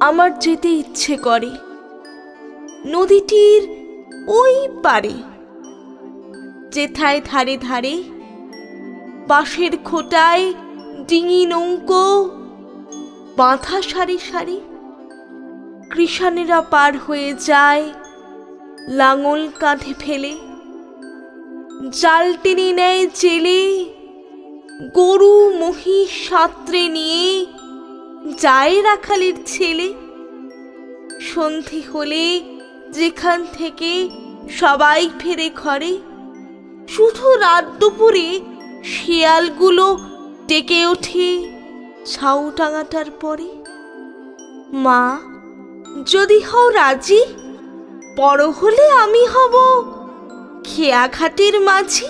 আমার যেতে ইচ্ছে করে নদীটির ওই পারে, যেথায় ধারে ধারে বাঁশের খোটায় ডিঙি নৌকো বাঁধা সারি সারি। কৃষানেরা পার হয়ে যায় লাঙল কাঁধে ফেলে, জাল টেনে নেয় জেলে গরু মহিষ সাঁতরে নিয়ে যায় রাখালের ছেলে। সন্ধে হলে যেখান থেকে সবাই ফেরে ঘরে, শুধু রাত দুপুরে শিয়ালগুলো ডেকে ওঠে ছাউটাঙাটার পরে। মা, যদি হও রাজি, বড় হলে আমি হব খেয়া ঘাটের মাঝি।